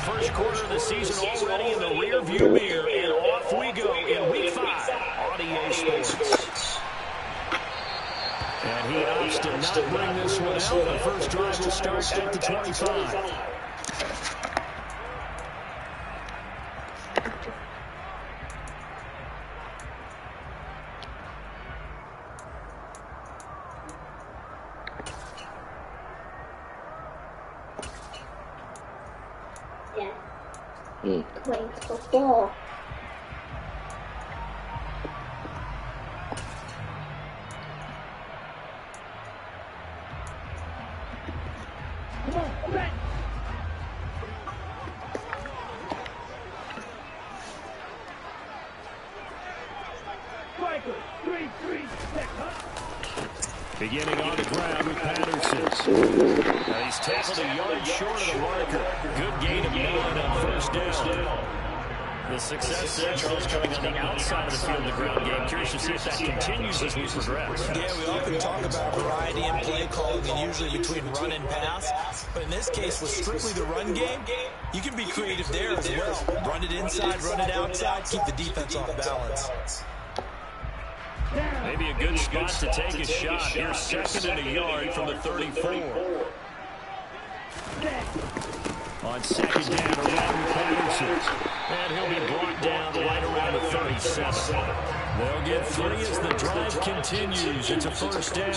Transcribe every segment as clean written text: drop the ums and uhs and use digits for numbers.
first quarter of the season already in the rearview mirror, and off we go in Week 5 on EA Sports. And he opts to not bring this one out. The first drive will start at the 25. Playing football. Come on, back. Striker, 3-3, set, huh? Beginning on the ground with Patterson. Now he's tackled a yard short of the marker. Good gain of 9 on first down. The success there, Charles, coming on the outside of the field in the ground game. Curious to see if that continues as we progress. Yeah, we often talk about variety in play calling and usually between run and pass. But in this case, with strictly the run game, you can be creative there as well. Run it inside, run it outside, keep the defense off balance. Maybe a good spot to take a shot. Here's second and a yard from the 34. On second down, around Patterson. And he'll be brought down right around the 37. They'll get 3 as the drive continues. It's a first down.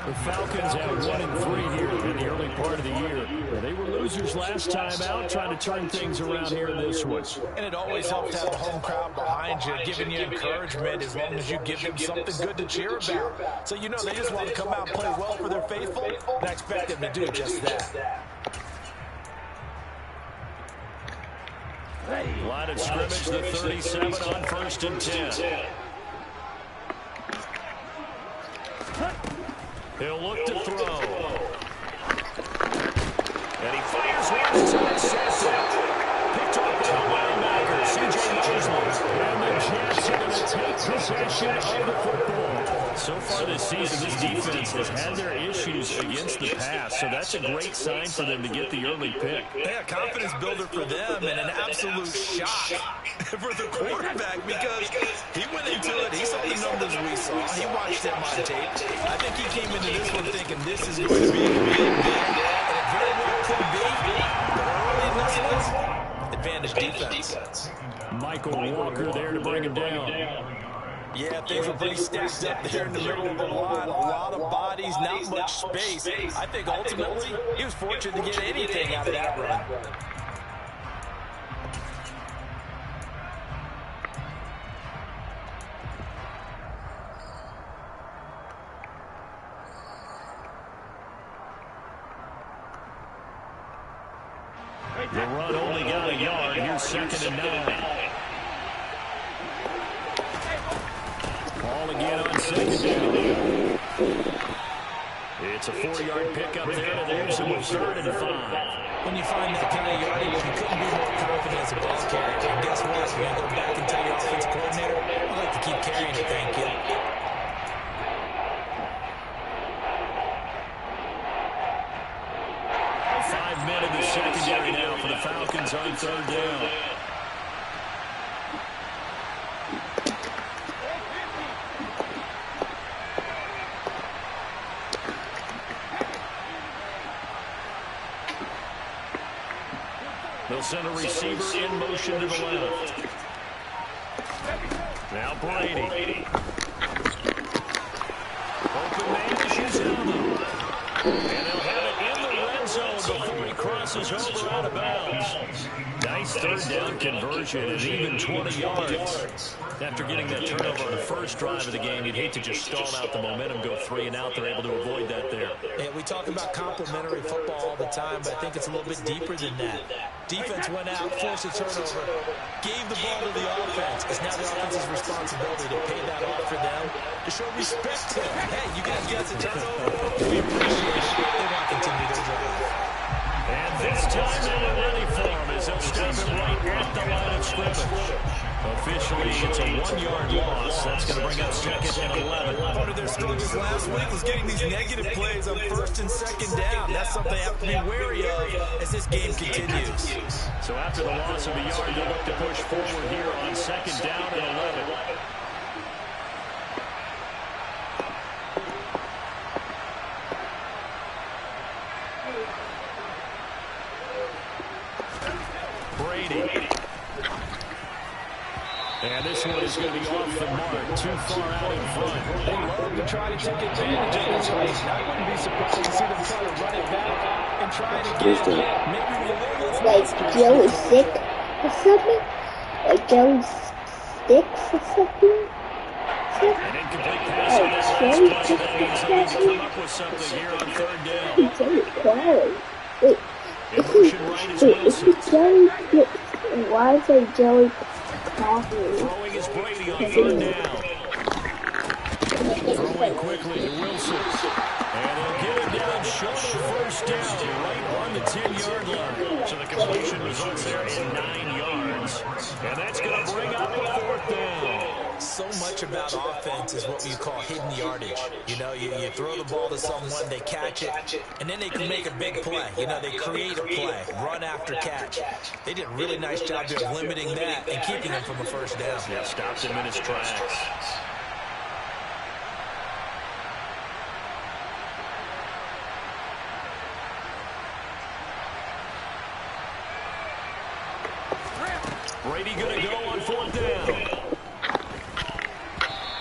The Falcons have 1 and 3 here in the early part of the year. They were losers last time out, trying to turn things around here in this one. And it always helps to have the home crowd behind you, giving you encouragement as long as you give them something good to cheer about. So you know they just want to come out and play well for their faithful, and I expect them to do just that. Line of scrimmage, the 37 on first and 10. He'll look to throw. And he fires one that's intercepted. Picked off by the linebacker, C.J. Mosley. And the Jets are going to take possession of the football. So far this season, this defense has had their issues against the pass, so that's a great sign for them to get the early pick. Yeah, confidence builder for them and an absolute shock for the quarterback because he went into it, he saw the numbers we saw, he watched them on tape. I think he came into this one thinking this is going to be a big game, and it very well could be, but early in this one, advantage defense. Michael Walker there to bring him down. Yeah, things were pretty stacked up there in the middle of the line. A lot of bodies, not much space. I think ultimately he was fortunate to get anything out of that run. The run only got a yard. Here's second and 9. Ball again on second down. It's a 4-yard pickup there, and there's him with 3rd and 5. When you find that kind of yardage, you couldn't be more confident as a ball carrier. And guess what? You're going to go back and tell your offensive coordinator, I'd like to keep carrying it, thank you. Men in the secondary now for the Falcons on 3rd down. They'll send a receiver in motion to the left. Now Brady. Open man to Shizano. And he'll have it in the red zone before he crosses over out of bounds. Nice 3rd down conversion and even 20 yards. After getting that turnover on the first drive of the game, you'd hate to just stall out the momentum, go 3 and out. They're able to avoid that there. Yeah, we talk about complementary football all the time, but I think it's a little bit deeper than that. Defense went out, forced a turnover, gave the ball to the offense. It's now the offense's responsibility to pay that off for them, to show respect to them. Hey, you guys got the turnover. We appreciate it. They want to continue their drive. And this time they were ready for him as they'll stop him right at the line of scrimmage. A officially, it's a 1-yard loss. That's going to bring up 2nd and 11. Part of their struggles last week was getting these negative plays on 1st and 2nd down. That's something they have to be wary of as this game continues. So after the loss of a yard, they'll look to push forward here on 2nd down and 11. Brady. And this one is going to be off the mark, too far out in front. They love to try to take advantage of this race. I wouldn't be surprised to see them try to run it back and try it again. Maybe with a little like Joey Sick or something? Like Joey Sticks or something? An incomplete pass on this last play. That means they'll need to come up with something here on 3rd down. Joey Crowley. Wait, In motion right is Wilson. it's Joey Sticks. Why is it Joey Crowley? Throwing is Brady on 3rd down. Throwing quickly to Wilson. And they'll get it down short of 1st down, right on the 10-yard line. So the completion results there in 9 yards. And that's going to bring up a 4th down. So much about offense is what you call hidden yardage. You know, you throw the ball to someone, they catch it, and then they can make a big play. You know, they create a play, run after catch. They did a really nice job there of limiting that and keeping him from a 1st down. Yeah, stops him in his tracks. Brady going to go on 4th down.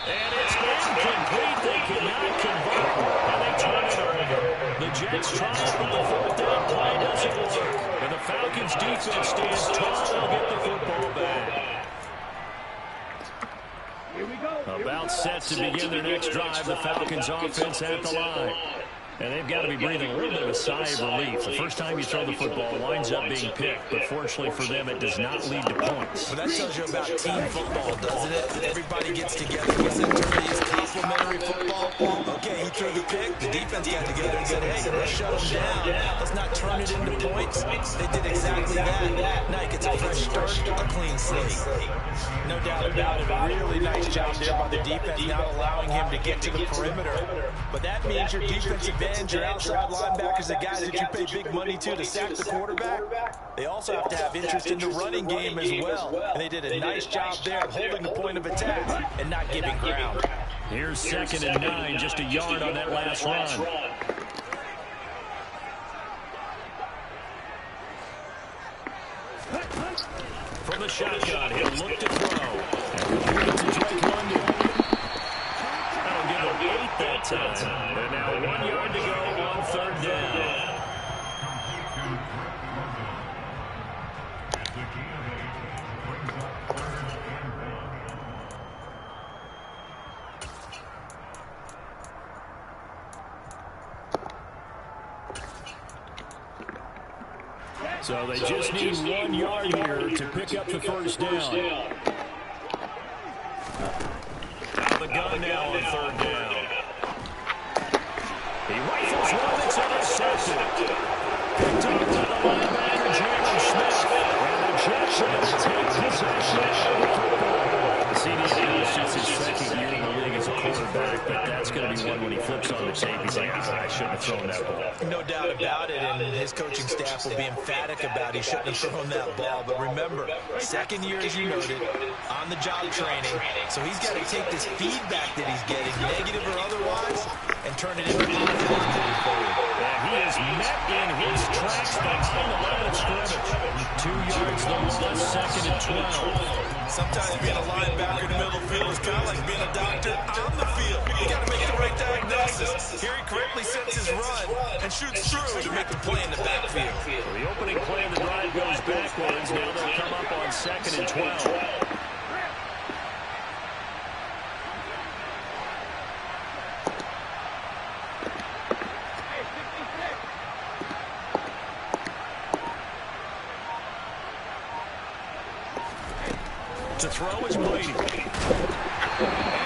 And it's incomplete. They cannot convert. And they turn it over. The Jets try it, but the 4th down play doesn't work. And the Falcons defense stands tall. They'll get the football back. Here we go. About set to begin their next drive. The Falcons offense at the line. And they've got to be breathing a little bit of a sigh of relief. The first time you throw the football, it winds up being picked. But fortunately for them, it does not lead to points. Well, that tells you about team football, doesn't it? Everybody gets together. What's that term? It's complementary football. Okay, he threw the pick. The defense got together and said, hey, let's shut them down. Let's not turn it into points. They did exactly that. Now he gets a fresh start, a clean slate. No doubt about it. A really nice job there by the defense, not allowing him to get to the perimeter. But that means your defensive end, your outside linebackers, the guys that you pay big money to sack the quarterback, they also have to have interest in the running game as well. And they did a nice job there of holding the point of attack and not giving ground. Here's 2nd and 9, just a yard on that last run. From the shotgun, he'll look to throw. And he'll give it to Drake London. That'll give him 8 that time. And now 1 yard to go on 3rd down. So they just need 1 yard here to pick up the 1st down. Out of the gun now on 3rd down. He rifles one that's intercepted. Picked up by the linebacker, Jalen Smith. And the Jets are going to take possession of the football. CD is just his 2nd year in the league as a quarterback, but that's going to be one when he flips on the tape. He's like, I shouldn't have thrown that ball. No doubt about it, and his coaching staff will be emphatic about he shouldn't have thrown that ball. But remember, 2nd year, as you noted, on-the-job training. So he's got to take this feedback that he's getting, negative or otherwise, and turn it into positive moving forward. And he is met in his tracks behind the line of scrimmage. 2 yards the loss, 2nd and 12. Sometimes being a linebacker in the middle of the field is kind of like being a doctor on the field. You got to make the right diagnosis. Here he correctly sets his run and shoots through to make the play in the backfield. Well, the opening play of the drive goes backwards. Now they'll come up on 2nd and 12. To throw is Brady. And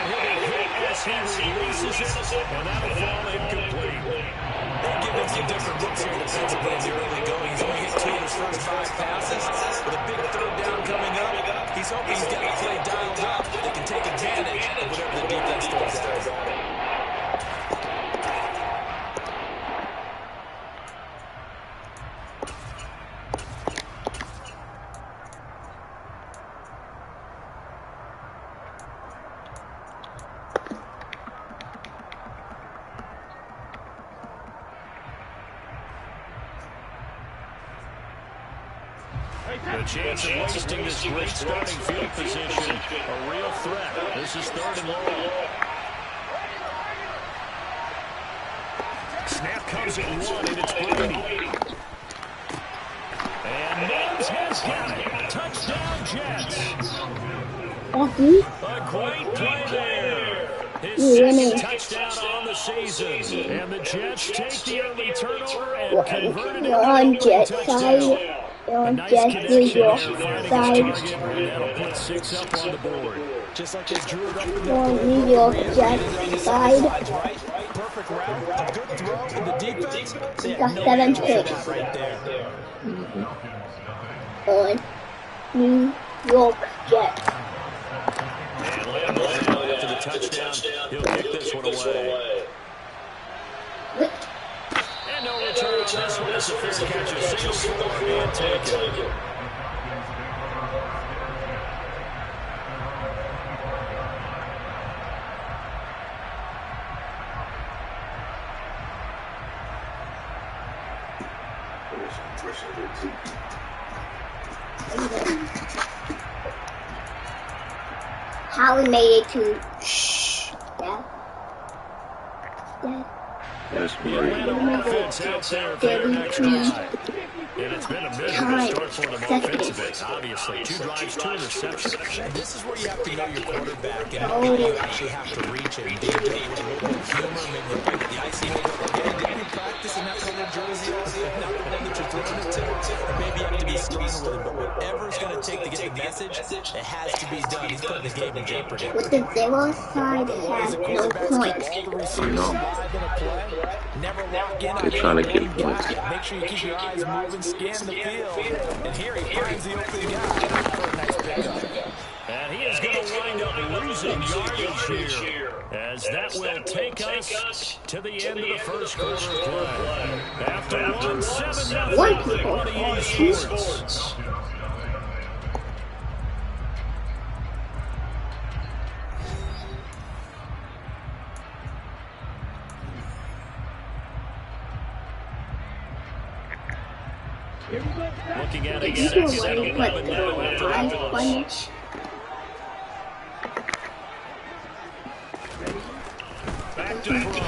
he'll be hit as he releases it, and that'll fall incomplete. They'll give him some different looks here defensively in the early going. He's only hit 2 of his first 5 passes. With a big 3rd down coming up, He's hoping he's got the play dialed up. They can take advantage of whatever the defense throws at him. The chance of wasting this great starting field position. A real threat. This is 3rd and long. Snap comes at 1, and it's Brady. And Mims has got it. Touchdown, Jets. A great play there. His second touchdown on the season. And the Jets take the early turnover and convert it into a touchdown. On Jets New York side. That'll put 6 up on the board. Just like they drew it up in On New York Jets side. Perfect route, a good throw to the defense. Got 7 picks. Right there. On New York Jets. And Lambeau after the touchdown, he'll kick this one away. And no return on this one as the fair catch a single score and take it. Howie made it to Dad. The Atlanta offense out there for their next drive. And it's been a miserable start for them offensively. Obviously, 2 drives, 2 interceptions. And this is where you have to know your quarterback and maybe you actually have to reach it. Maybe with a little bit of humor, maybe put the icing over it. Hey, did we practice in that color jersey? No, the one that you're throwing it to. And maybe you have to be stern with it, but whatever it's going to take to get the message, it has to be done. He's putting the game in jeopardy. With the 0 side, it has no points. Never lock in. They're trying to get points. Make sure you keep your eyes moving, scan the field. And here he finds the open guy. Nice pickup. And he is going to wind up losing yardage here, as that will take us to the end of the first quarter of play. After 1-7 on the Esports. Looking at a 2nd and 11 now after that. Back to throw.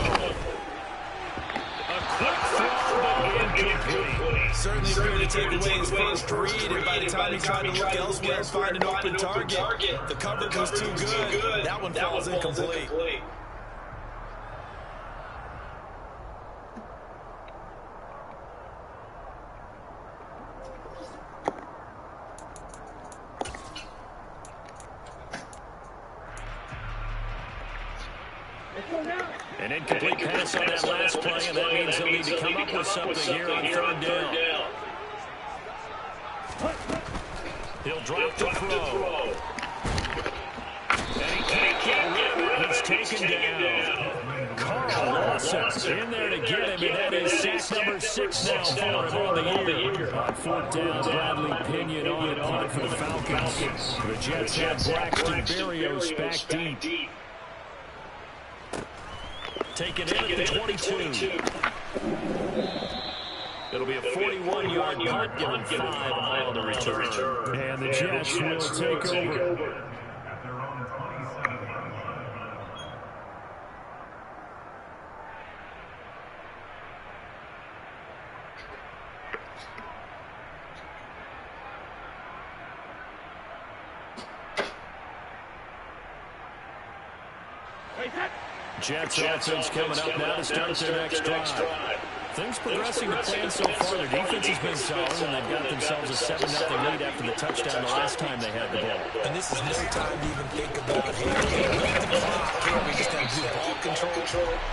A quick throw, but incomplete. Certainly appeared to take away his first read, and by the time he tried to look elsewhere and find an open target, the coverage was too good. That one falls incomplete. An incomplete pass on that last play, and that means they'll need to come up with something here on 3rd down. He'll drop the throw. And he can't get rid of it. He's taken down. Carl Lawson in there to get him, and that is sack number 6 now for him on the year. On 4th down, Bradley Pinion on the punt for the Falcons. The Jets have Braxton Berrios back deep. Taken in at the 22. It'll be a 41-yard punt, giving 5 on the return. And the Jets will take over. Jets offense coming up now to start their next drive. Things progressing to plan so far. Their defense has been solid, and they've got themselves a 7-0 lead after the touchdown the last time they had the ball. And this is no time to even think about, hey, the clock. Here we just got to do ball control.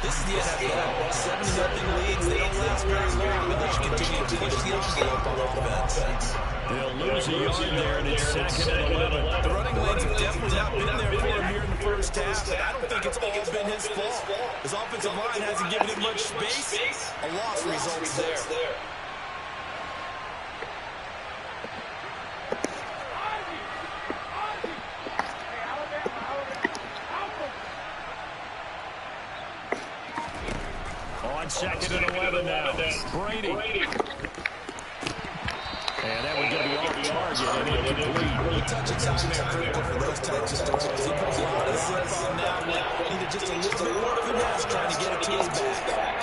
This is the NFL. 7-0 leads. They don't last very long unless you continue to push the envelope on offense. They'll lose a yard there, and it's 2nd and 11. The running lanes have definitely not been there for him here in the first half, and I don't think it's all been his fault. His offensive line hasn't given him much space. A loss results there. On 2nd and 11 now. Brady. And that would get me off target and incomplete. A touch of time there critical for those types of throws. He puts a lot of zip on that one. Needed just a little bit more finesse trying to get it to his back.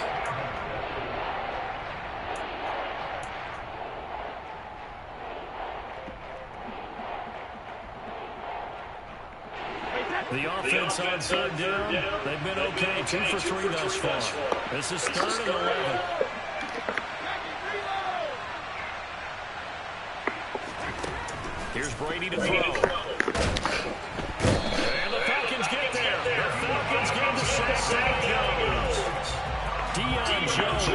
The offense on 3rd down. They've been okay. 2 for 3 thus far. This is 3rd and 11. Here's Brady to throw. And the Falcons get there. The Falcons get the sack. Deion Jones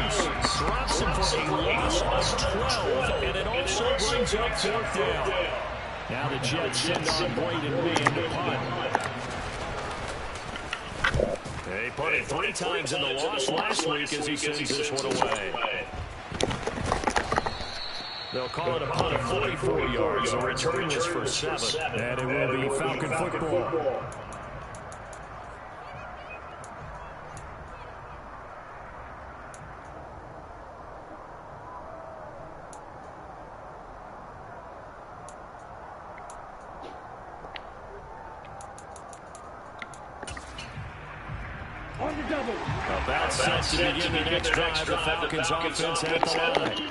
drops him for a loss of 12, and it also brings up 4th down. Now the Jets send on Boyd and man to punt. They punted 3 times in the loss last week as he sends this one away. They'll call it a punt of 44 yards. The return is for 7. And it will be Falcon football. On the double. About set to begin the next drive. The Falcons offense at the line.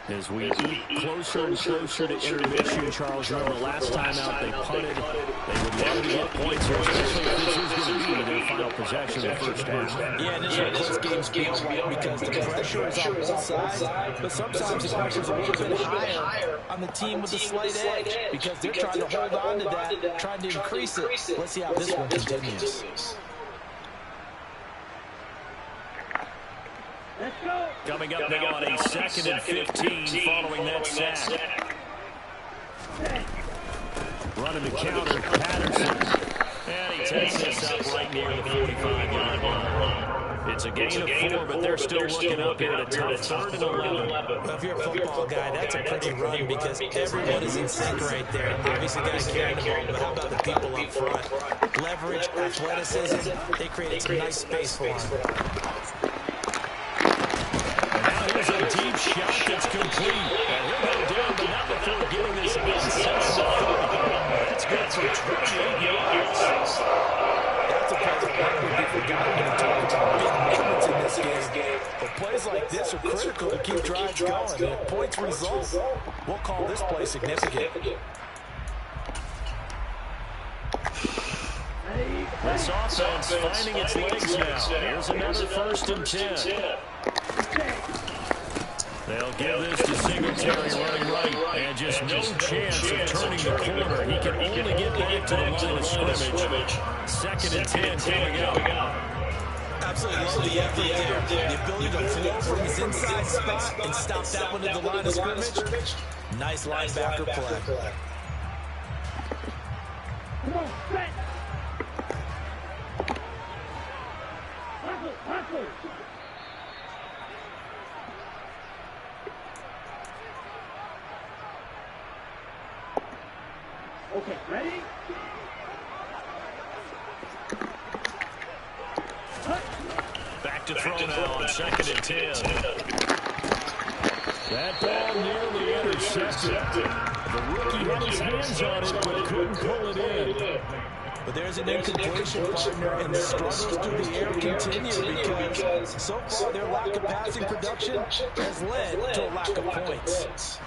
As we eat closer and closer to intermission, Charles, remember last time out they punted. They would love to get points here, especially if this is going to be their final possession in the first half. Yeah, and this is what close games feel like because the pressure is on both sides, but sometimes the pressure is a little bit higher on the team with the slight edge because they're trying to hold on to that, trying to increase it. Let's see how this one continues. Let's go. Coming up now on a 2nd and 15 following that sack. Running the counter, Patterson. And he takes this up right near the 45-yard line. It's a gain of 4, but they're still looking up here at a tough 3rd and 11. Well, if you're a football guy, that's a pretty run because everyone is in sync right there. Obviously, guys carrying the ball, but how about the people up front? Leverage, athleticism, they created some nice space for him. Here's a deep shot that's complete. And he'll go down, but not before getting this inside the 30. That's good for 28 yards. That's a play that would be forgotten when you talk about big moments in this game. But plays like this are critical to keep drives going. And if points result, we'll call this play significant. This offense finding its legs now. Here's another 1st and 10. They'll give this to Singletary running right. And just no chance of turning the corner. He can only get back to the line of scrimmage. 2nd and 10 coming out. Absolutely love the effort there. The ability to flow from his inside spot and stop that one at the line of scrimmage. Nice linebacker play. Come on, set. Hustle. Okay, ready? Back to throw now on 2nd and 10. That ball nearly intercepted. The rookie had his hands on it, but couldn't pull it in. But there's an incompletion, partner, and the struggles through the air continue because so far their lack of passing production has led to a lack of points.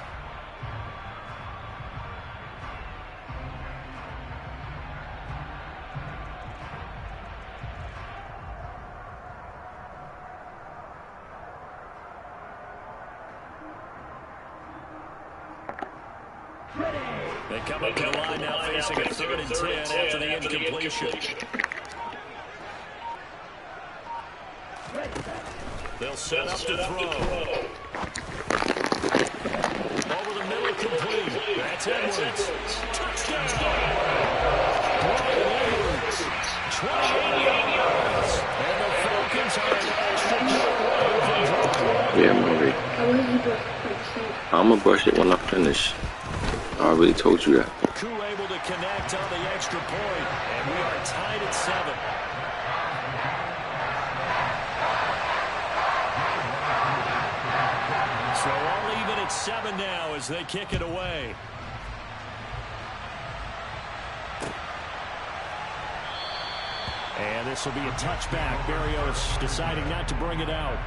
They come up to the line now facing a 3rd and 10 after the incompletion. They'll set up to throw. Over over the middle, complete. That's Edwards. Touchdown. Brian Edwards. 28 yards. And the Falcons are an extra point away from drawing. Yeah, Murray. I'm going to brush it when I finish. I already told you that. Coup able to connect on the extra point, and we are tied at 7. So all even at 7 now as they kick it away. And this will be a touchback. Barrios deciding not to bring it out.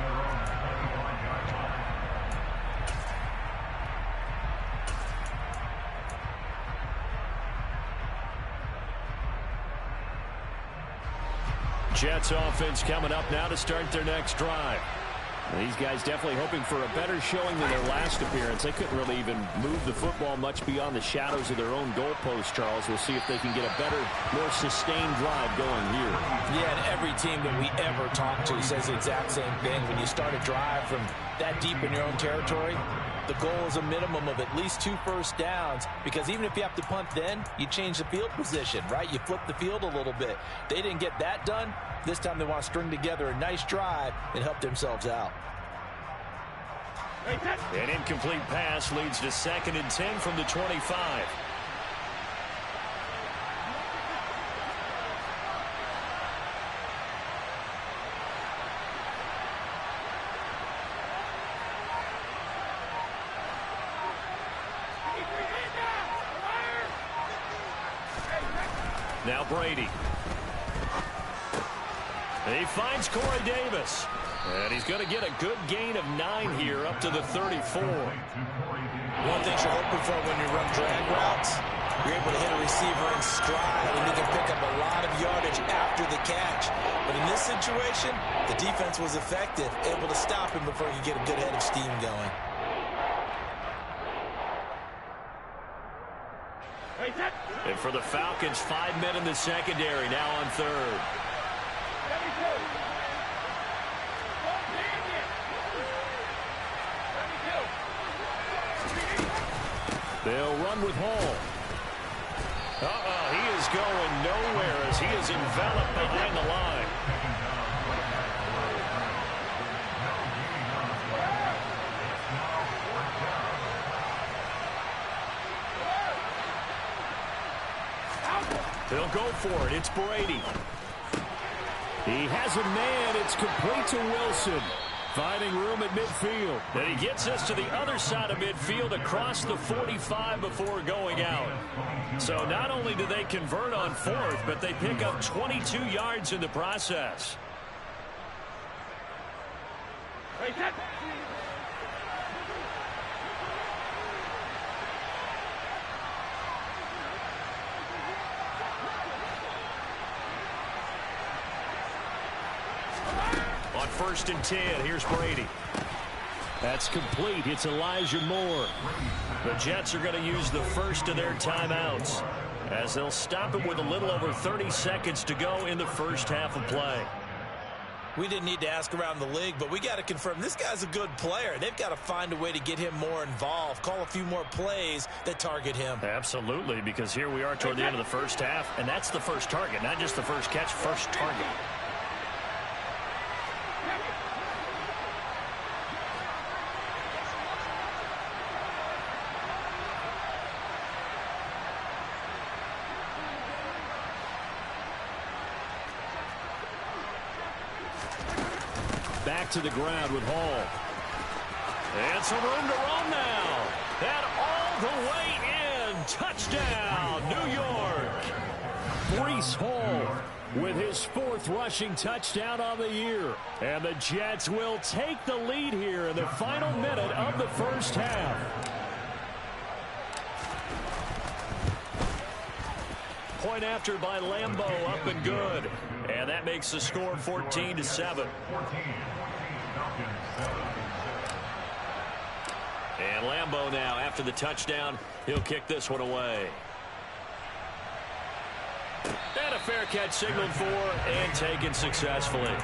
Jets offense coming up now to start their next drive. These guys definitely hoping for a better showing than their last appearance. They couldn't really even move the football much beyond the shadows of their own goalpost, Charles. We'll see if they can get a better, more sustained drive going here. Yeah, and every team that we ever talk to says the exact same thing. When you start a drive from that deep in your own territory, the goal is a minimum of at least 2 first downs, because even if you have to punt then, you change the field position, right? You flip the field a little bit. They didn't get that done. This time they want to string together a nice drive and help themselves out. An incomplete pass leads to 2nd and 10 from the 25. Now Brady. He finds Corey Davis. And he's going to get a good gain of 9 here up to the 34. One thing you're hoping for when you run drag routes, you're able to hit a receiver in stride, and you can pick up a lot of yardage after the catch. But in this situation, the defense was effective, able to stop him before he could get a good head of steam going. And for the Falcons, 5 men in the secondary now on 3rd. They'll run with Hall. He is going nowhere as he is enveloped behind the line. They'll go for it. It's Brady. He has a man. It's complete to Wilson. Finding room at midfield. And he gets us to the other side of midfield across the 45 before going out. So not only do they convert on 4th, but they pick up 22 yards in the process. On 1st and 10, here's Brady. That's complete. It's Elijah Moore. The Jets are going to use the first of their timeouts as they'll stop it with a little over 30 seconds to go in the first half of play. We didn't need to ask around the league, but we got to confirm this guy's a good player. They've got to find a way to get him more involved, call a few more plays that target him. Absolutely, because here we are toward the end of the first half, and that's the first target, not just the first catch, first target. Back to the ground with Hall. And some room to run now. And all the way in. Touchdown, New York. Breece Hall with his 4th rushing touchdown on the year. And the Jets will take the lead here in the final minute of the first half. Point after by Lambo, up and good. And that makes the score 14-7. And Lambo now, after the touchdown, he'll kick this one away. And a fair catch signaled for and taken successfully.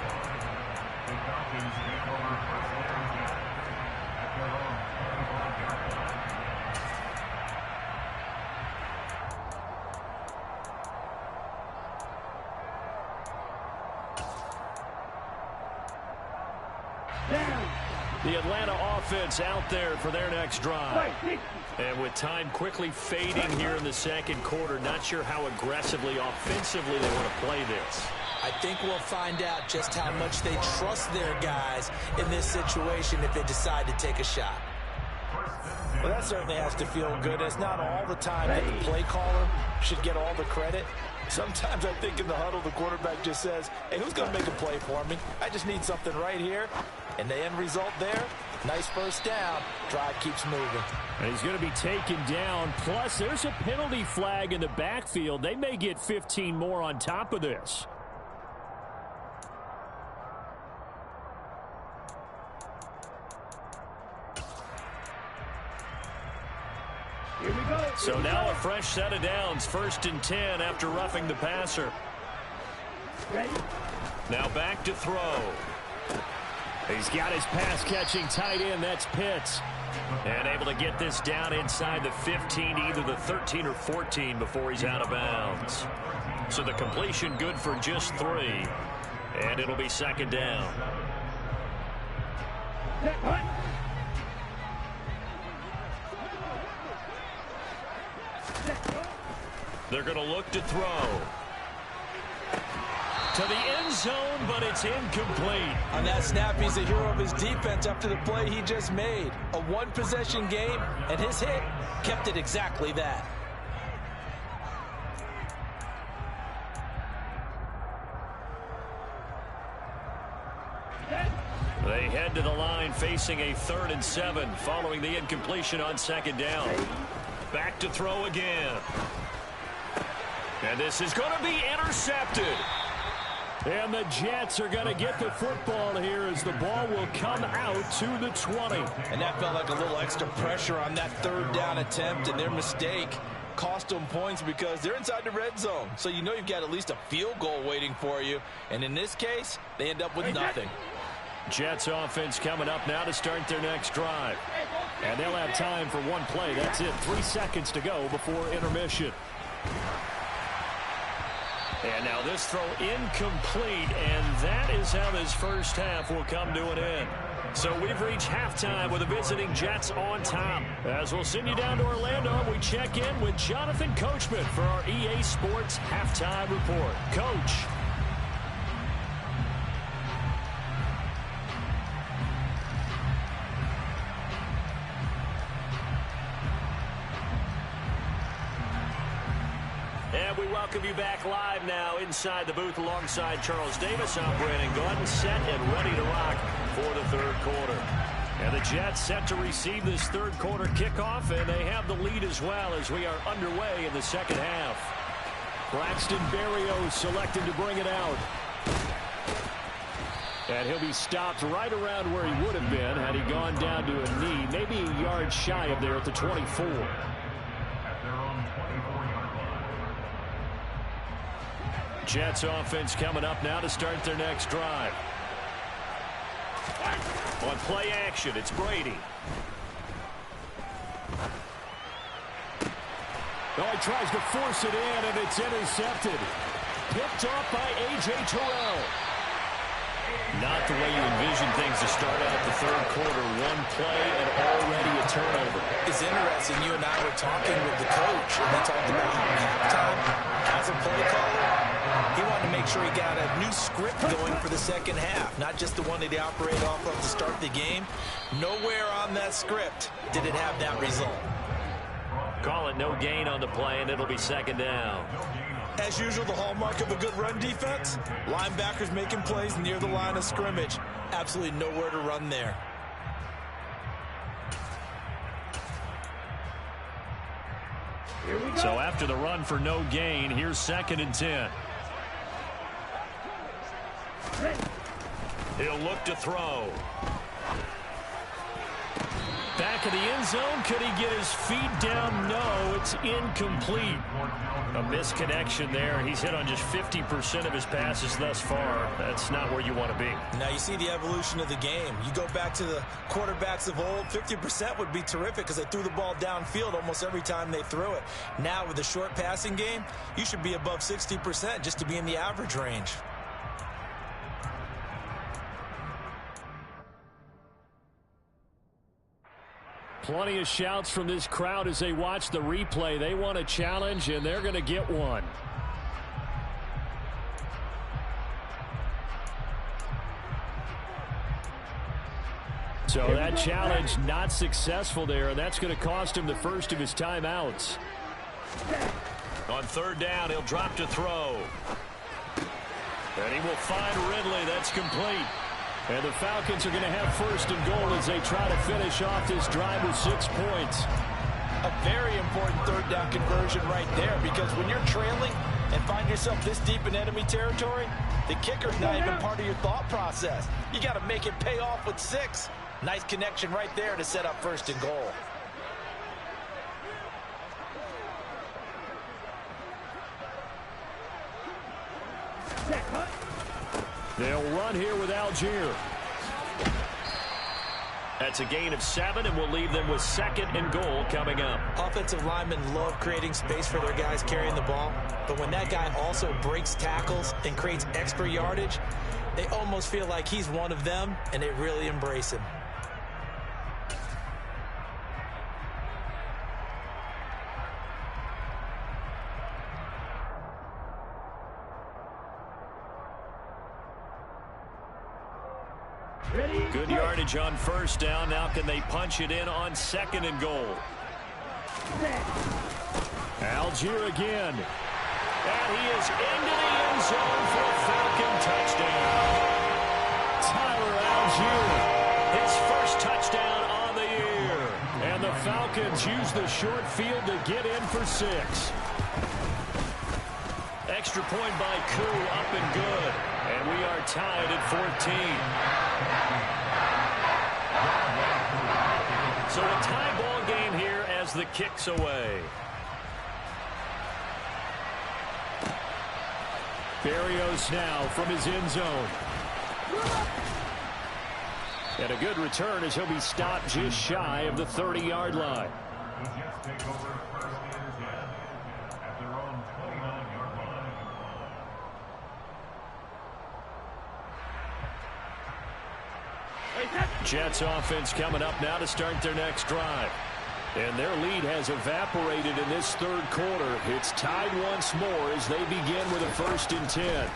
The Atlanta offense out there for their next drive. And with time quickly fading here in the second quarter, not sure how aggressively, offensively they want to play this. I think we'll find out just how much they trust their guys in this situation if they decide to take a shot. Well, that certainly has to feel good. It's not all the time that the play caller should get all the credit. Sometimes I think in the huddle, the quarterback just says, hey, who's going to make a play for me? I just need something right here. And the end result there, nice first down. Drive keeps moving. And he's going to be taken down. Plus, there's a penalty flag in the backfield. They may get 15 more on top of this. So now a fresh set of downs, 1st and 10 after roughing the passer. Now back to throw. He's got his pass-catching tight end, that's Pitts. And able to get this down inside the 15, either the 13 or 14 before he's out of bounds. So the completion good for just 3. And it'll be 2nd down. They're going to look to throw. To the end zone, but it's incomplete. On that snap, he's the hero of his defense after the play he just made. A one-possession game, and his hit kept it exactly that. They head to the line facing a 3rd and 7 following the incompletion on 2nd down. Back to throw again. And this is going to be intercepted. And the Jets are going to get the football here as the ball will come out to the 20. And that felt like a little extra pressure on that 3rd down attempt, and their mistake cost them points because they're inside the red zone. So you know you've got at least a field goal waiting for you. And in this case, they end up with nothing. Jets offense coming up now to start their next drive. And they'll have time for one play. That's it. 3 seconds to go before intermission. And now this throw incomplete, and that is how this first half will come to an end. So we've reached halftime with the visiting Jets on top. As we'll send you down to Orlando, we check in with Jonathan Coachman for our EA Sports Halftime Report. Coach. And we welcome you back live now inside the booth alongside Charles Davis. I'm Brandon Gordon, set and ready to rock for the 3rd quarter. And the Jets set to receive this 3rd quarter kickoff, and they have the lead as well as we are underway in the 2nd half. Braxton Berrios selected to bring it out. And he'll be stopped right around where he would have been had he gone down to a knee, maybe a yard shy of there at the 24. Jets offense coming up now to start their next drive. On play action, it's Brady. Oh, he tries to force it in, and it's intercepted. Picked off by A.J. Terrell. Not the way you envision things to start out the 3rd quarter. One play and already a turnover. It's interesting. You and I were talking with the coach, and we talked about how halftime, as a play caller, he wanted to make sure he got a new script going for the 2nd half, not just the one that he operated off of to start the game. Nowhere on that script did it have that result. Call it no gain on the play, and it'll be 2nd down. As usual, the hallmark of a good run defense, linebackers making plays near the line of scrimmage. Absolutely nowhere to run there. So after the run for no gain, here's 2nd and 10. He'll look to throw. Back of the end zone. Could he get his feet down? No, it's incomplete. A misconnection there. He's hit on just 50% of his passes thus far. That's not where you want to be. Now you see the evolution of the game. You go back to the quarterbacks of old, 50% would be terrific because they threw the ball downfield almost every time they threw it. Now with the short passing game, you should be above 60% just to be in the average range. Plenty of shouts from this crowd as they watch the replay. They want a challenge, and they're going to get one. So that challenge not successful there, and that's going to cost him the first of his timeouts. On third down, he'll drop to throw. And he will find Ridley. That's complete. And the Falcons are going to have first and goal as they try to finish off this drive with 6 points. A very important third down conversion right there, because when you're trailing and find yourself this deep in enemy territory, the kicker's not even part of your thought process. You got to make it pay off with 6. Nice connection right there to set up first and goal. They'll run here with Algier. That's a gain of 7, and we'll leave them with second and goal coming up. Offensive linemen love creating space for their guys carrying the ball, but when that guy also breaks tackles and creates extra yardage, they almost feel like he's one of them, and they really embrace him. Good yardage on first down. Now can they punch it in on second and goal? Algier again. And he is into the end zone for a Falcon touchdown. Tyler Algier, his first touchdown on the year. And the Falcons use the short field to get in for 6. Extra point by Koo, up and good. And we are tied at 14. So a tie ball game here as the kick's away. Berrios now from his end zone. And a good return as he'll be stopped just shy of the 30-yard line. Jets offense coming up now to start their next drive. And their lead has evaporated in this third quarter. It's tied once more as they begin with a 1st and 10.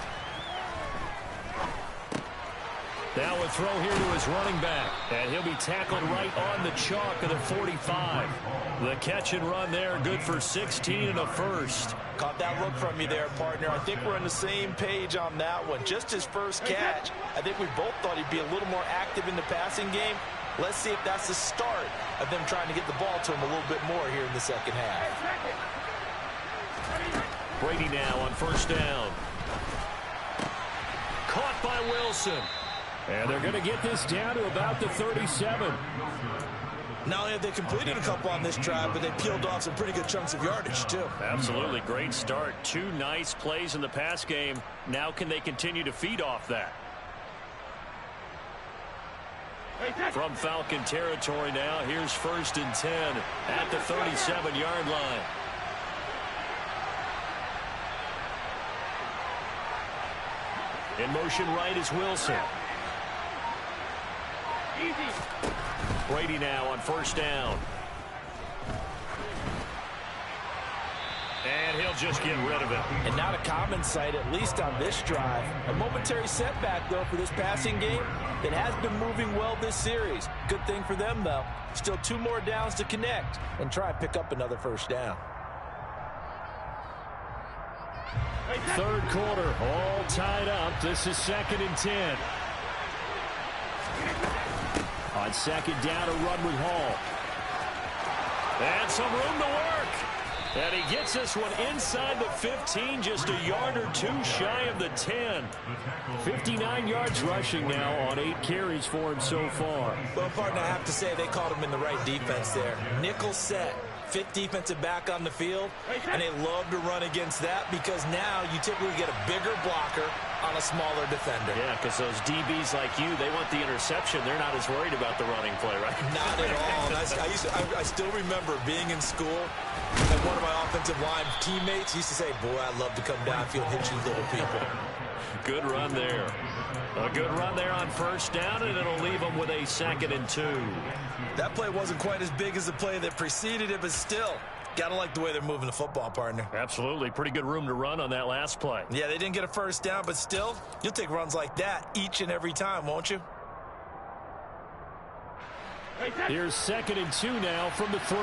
Now a throw here to his running back. And he'll be tackled right on the chalk of the 45. The catch and run there, good for 16 and a first. Caught that look from you there, partner. I think we're on the same page on that one. Just his first catch. I think we both thought he'd be a little more active in the passing game. Let's see if that's the start of them trying to get the ball to him a little bit more here in the second half. Brady now on first down. Caught by Wilson. And they're going to get this down to about the 37. Not only have they completed a couple on this drive, but they peeled off some pretty good chunks of yardage, too. Absolutely. Great start. 2 nice plays in the pass game. Now can they continue to feed off that? From Falcon territory now, here's 1st and 10 at the 37-yard line. In motion right is Wilson. Brady now on first down. And he'll just get rid of it. And not a common sight, at least on this drive. A momentary setback, though, for this passing game that has been moving well this series. Good thing for them, though. Still 2 more downs to connect and try and pick up another first down. Third quarter, all tied up. This is 2nd and 10. On second down, a run with Hall. And some room to work. And he gets this one inside the 15, just a yard or 2 shy of the 10. 59 yards rushing now on 8 carries for him so far. Well, partner, I have to say they called him in the right defense there. Nickel set. 5th defensive back on the field, and they love to run against that because now you typically get a bigger blocker on a smaller defender. Yeah, because those DBs like you, they want the interception. They're not as worried about the running play, right? Not at all. I still remember being in school, and one of my offensive line teammates used to say, boy, I'd love to come downfield and hit you little people. Good run there. A good run there on first down, and it'll leave them with a 2nd and 2. That play wasn't quite as big as the play that preceded it, but still, got to like the way they're moving the football, partner. Absolutely. Pretty good room to run on that last play. Yeah, they didn't get a first down, but still, you'll take runs like that each and every time, won't you? Here's 2nd and 2 now from the 3.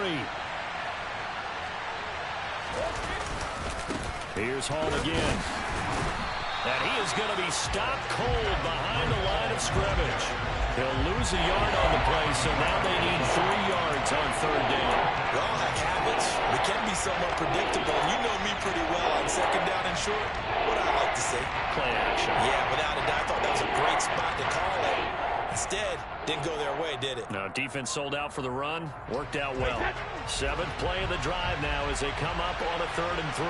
Here's Hall again. And he is going to be stopped cold behind the line of scrimmage. He'll lose a yard on the play, so now they need 3 yards on 3rd down. We all have habits. We can be somewhat predictable. You know me pretty well on 2nd down and short. What I like to say. Play action. Yeah, without a doubt, I thought that was a great spot to call it. Instead, didn't go their way, did it? No, defense sold out for the run. Worked out well. 7th play of the drive now as they come up on a 3rd and 3.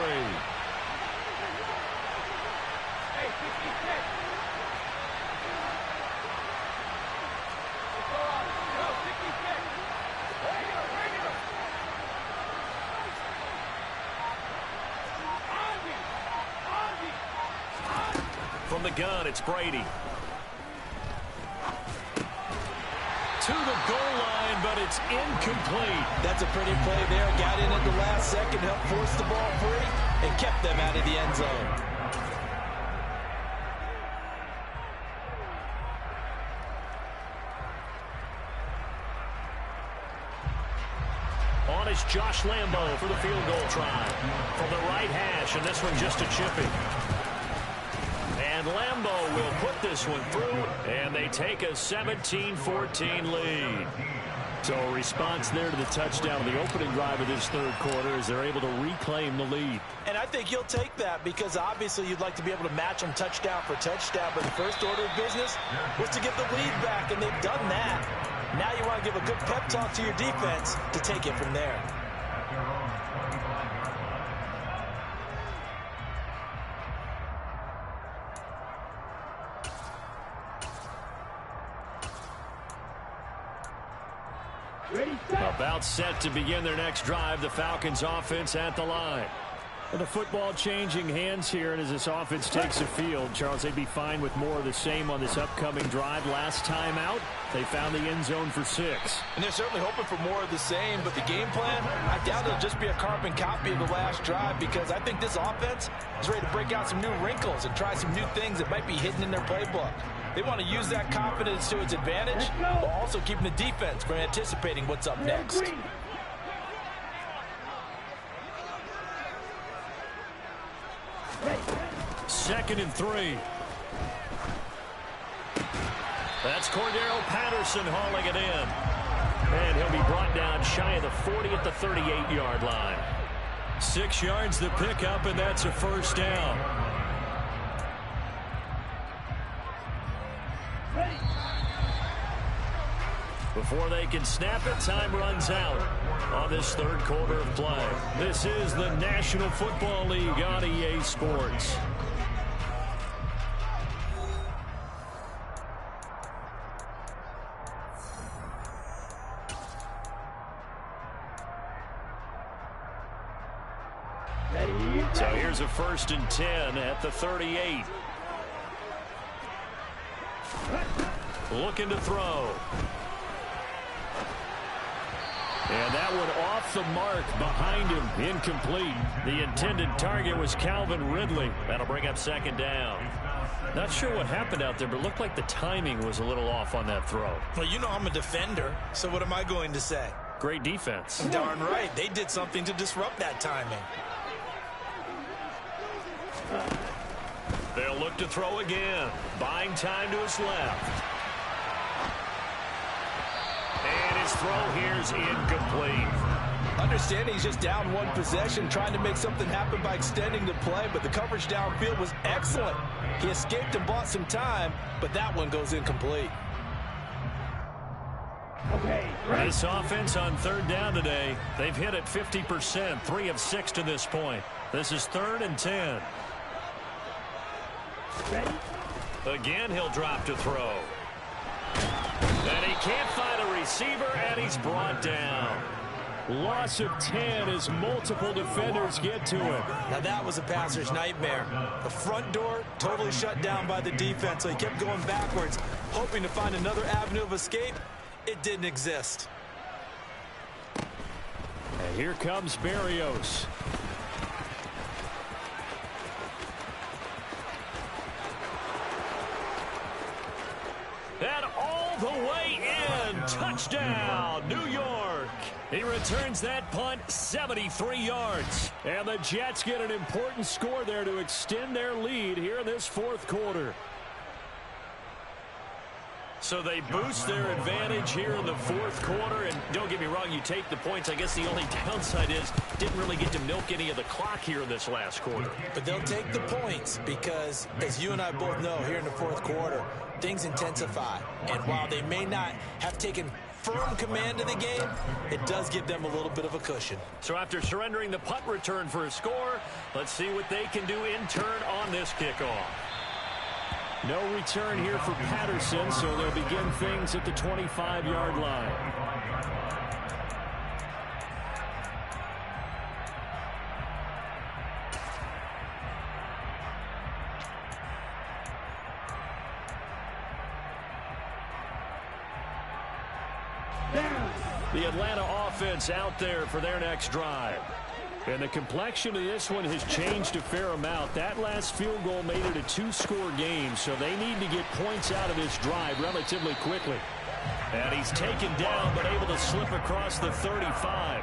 From the gun, it's Brady. To the goal line, but it's incomplete. That's a pretty play there. Got in at the last second, helped force the ball free, and kept them out of the end zone. On is Josh Lambo for the field goal try. From the right hash, and this one just a chipping. And Lambo will put this one through, and they take a 17-14 lead. So a response there to the touchdown in the opening drive of this 3rd quarter as they're able to reclaim the lead. And I think you'll take that because obviously you'd like to be able to match them touchdown for touchdown, but the first order of business was to get the lead back, and they've done that. Now you want to give a good pep talk to your defense to take it from there. About set to begin their next drive, the Falcons offense at the line. With the football changing hands here, and as this offense takes the field, Charles, they'd be fine with more of the same on this upcoming drive. Last time out, they found the end zone for 6. And they're certainly hoping for more of the same, but the game plan, I doubt it'll just be a carbon copy of the last drive because I think this offense is ready to break out some new wrinkles and try some new things that might be hidden in their playbook. They want to use that confidence to its advantage, while also keeping the defense from anticipating what's up next. 2nd and 3. That's Cordero Patterson hauling it in. And he'll be brought down shy of the 40 at the 38-yard line. 6 yards to pick up, and that's a first down. Before they can snap it, time runs out on this 3rd quarter of play. This is the National Football League on EA Sports. So here's a 1st and 10 at the 38. Looking to throw. And that one off the mark behind him, incomplete. The intended target was Calvin Ridley. That'll bring up 2nd down. Not sure what happened out there, but it looked like the timing was a little off on that throw. Well, you know I'm a defender, so what am I going to say? Great defense. Darn right. They did something to disrupt that timing. They'll look to throw again. Buying time to his left. And his throw here is incomplete. Understanding he's just down one possession, trying to make something happen by extending the play, but the coverage downfield was excellent. He escaped and bought some time, but that one goes incomplete. This offense on 3rd down today, they've hit it 50%, 3 of 6 to this point. This is 3rd and 10. Again, he'll drop to throw. And he can't find a receiver, and he's brought down. Loss of 10 as multiple defenders get to him. Now that was a passer's nightmare. The front door totally shut down by the defense, so he kept going backwards, hoping to find another avenue of escape. It didn't exist. And here comes Berrios. And all the way in. Touchdown, New York. He returns that punt 73 yards. And the Jets get an important score there to extend their lead here in this fourth quarter. So they boost their advantage here in the fourth quarter. And don't get me wrong, you take the points. I guess the only downside is didn't really get to milk any of the clock here in this last quarter. But they'll take the points because, as you and I both know, here in the fourth quarter, things intensify. And while they may not have taken firm command of the game, it does give them a little bit of a cushion. So after surrendering the punt return for a score, let's see what they can do in turn on this kickoff. No return here for Patterson, so they'll begin things at the 25-yard line. The Atlanta offense out there for their next drive. And the complexion of this one has changed a fair amount. That last field goal made it a two-score game, so they need to get points out of this drive relatively quickly. And he's taken down, but able to slip across the 35.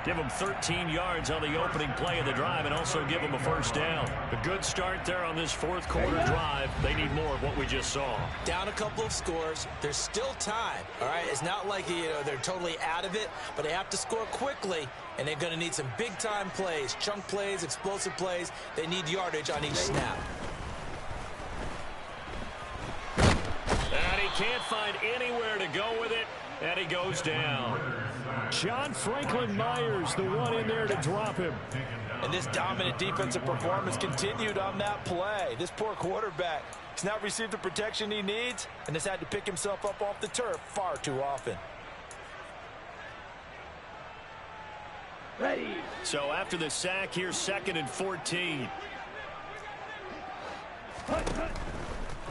Give him 13 yards on the opening play of the drive and also give him a first down. A good start there on this fourth quarter drive. They need more of what we just saw. Down a couple of scores. There's still time. All right, it's not like they're totally out of it, but they have to score quickly, and they're going to need some big-time plays, chunk plays, explosive plays. They need yardage on each snap. And he can't find anywhere to go with it, and he goes down. John Franklin Myers, the one in there to drop him. And this dominant defensive performance continued on that play. This poor quarterback has not received the protection he needs and has had to pick himself up off the turf far too often. Ready. So after the sack, here's 2nd and 14.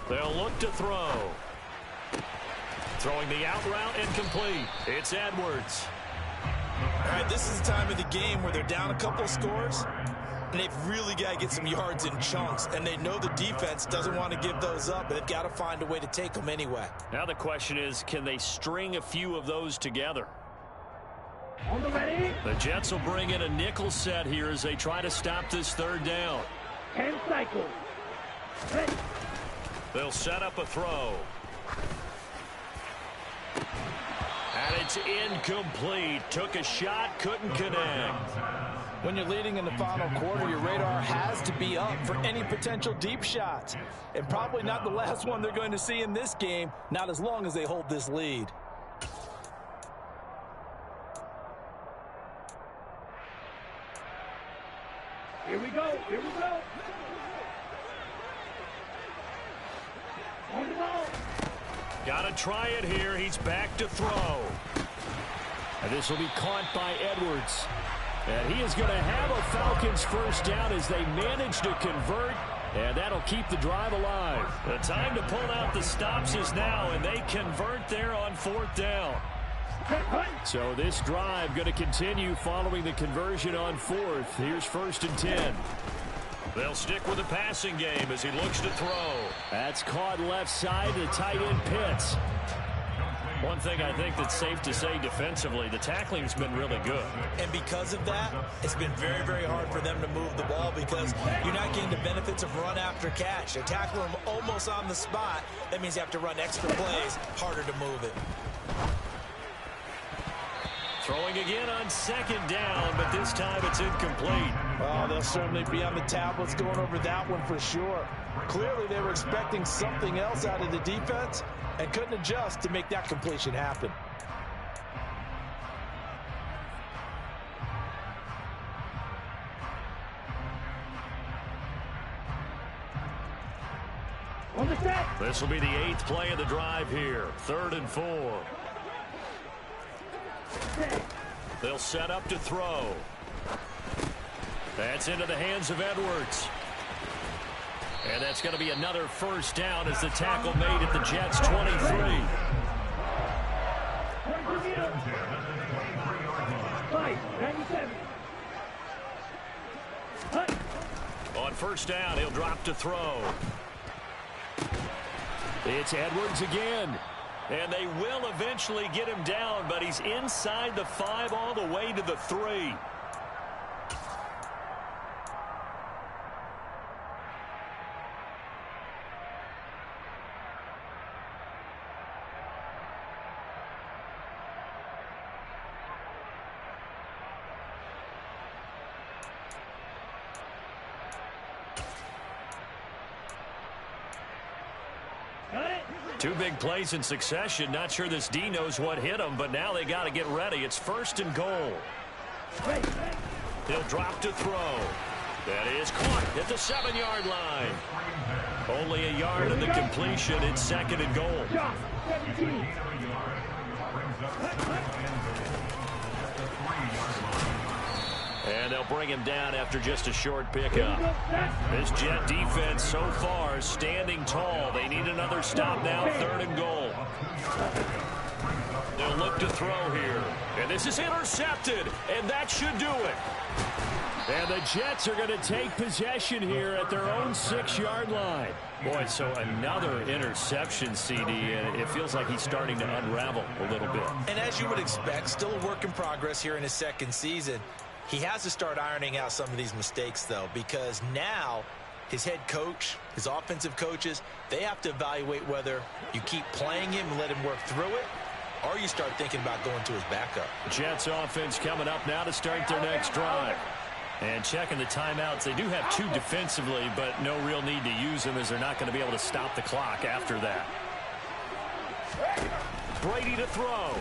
They'll look to throw. Throwing the out route incomplete. It's Edwards. All right, this is the time of the game where they're down a couple of scores, and they've really got to get some yards in chunks, and they know the defense doesn't want to give those up, but they've got to find a way to take them anyway. Now the question is, can they string a few of those together? On the ready. The Jets will bring in a nickel set here as they try to stop this third down. 10 cycles. Ready. They'll set up a throw. And it's incomplete. Took a shot, couldn't connect. When you're leading in the final quarter, your radar has to be up for any potential deep shots. And probably not the last one they're going to see in this game, not as long as they hold this lead. Here we go. Here we go. On the ball. Got to try it here. He's back to throw. And this will be caught by Edwards. And he is going to have a Falcons first down as they manage to convert. And that'll keep the drive alive. The time to pull out the stops is now, and they convert there on 4th down. So this drive going to continue following the conversion on 4th. Here's 1st and 10. They'll stick with the passing game as he looks to throw. That's caught left side to tight end Pitts. One thing I think that's safe to say defensively, the tackling's been really good. And because of that, it's been very, very hard for them to move the ball because you're not getting the benefits of run after catch. They tackle them almost on the spot. That means you have to run extra plays, harder to move it. Throwing again on 2nd down, but this time it's incomplete. Oh, they'll certainly be on the tablets going over that one for sure. Clearly they were expecting something else out of the defense and couldn't adjust to make that completion happen. On the set. This will be the 8th play of the drive here. 3rd and 4. Set. They'll set up to throw. That's into the hands of Edwards. And that's going to be another first down as the tackle made at the Jets' 23. On first down, he'll drop to throw. It's Edwards again. And they will eventually get him down, but he's inside the 5 all the way to the 3. Two big plays in succession. Not sure this D knows what hit him, but now they got to get ready. It's first and goal. He'll drop to throw. That is caught at the 7-yard line. Only a yard of the completion. It's second and goal. And they'll bring him down after just a short pickup. This Jet defense so far standing tall. They need another stop now, third and goal. They'll look to throw here. And this is intercepted. And that should do it. And the Jets are going to take possession here at their own 6-yard line. Boy, so another interception, CD, and it feels like he's starting to unravel a little bit. And as you would expect, still a work in progress here in his second season. He has to start ironing out some of these mistakes, though, because now his head coach, his offensive coaches, they have to evaluate whether you keep playing him and let him work through it, or you start thinking about going to his backup. Jets offense coming up now to start their next drive. And checking the timeouts, they do have 2 defensively, but no real need to use them as they're not going to be able to stop the clock after that. Brady to throw.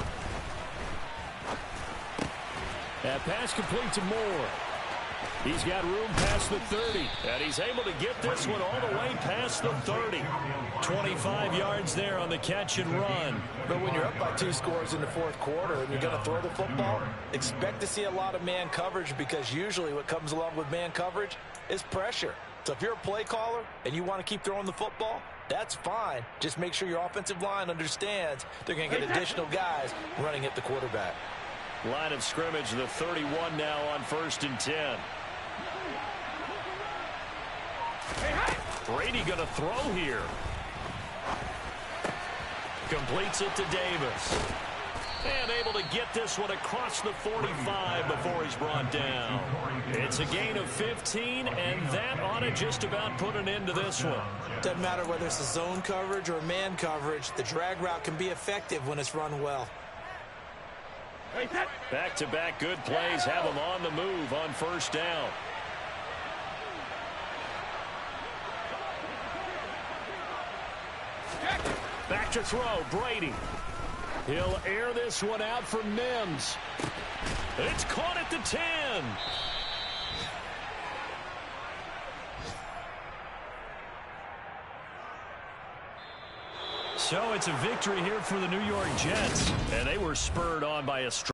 That pass complete to Moore. He's got room past the 30, and he's able to get this one all the way past the 30. 25 yards there on the catch and run. But when you're up by 2 scores in the fourth quarter and you're going to throw the football, expect to see a lot of man coverage, because usually what comes along with man coverage is pressure. So if you're a play caller and you want to keep throwing the football, that's fine. Just make sure your offensive line understands they're going to get additional guys running at the quarterback. Line of scrimmage, the 31 now on first and 10. Brady going to throw here. Completes it to Davis. And able to get this one across the 45 before he's brought down. It's a gain of 15, and that ought to just about put an end to this one. Doesn't matter whether it's a zone coverage or man coverage, the drag route can be effective when it's run well. Back-to-back good plays have them on the move on first down. Back to throw, Brady. He'll air this one out for Mims. It's caught at the 10. So it's a victory here for the New York Jets, and they were spurred on by a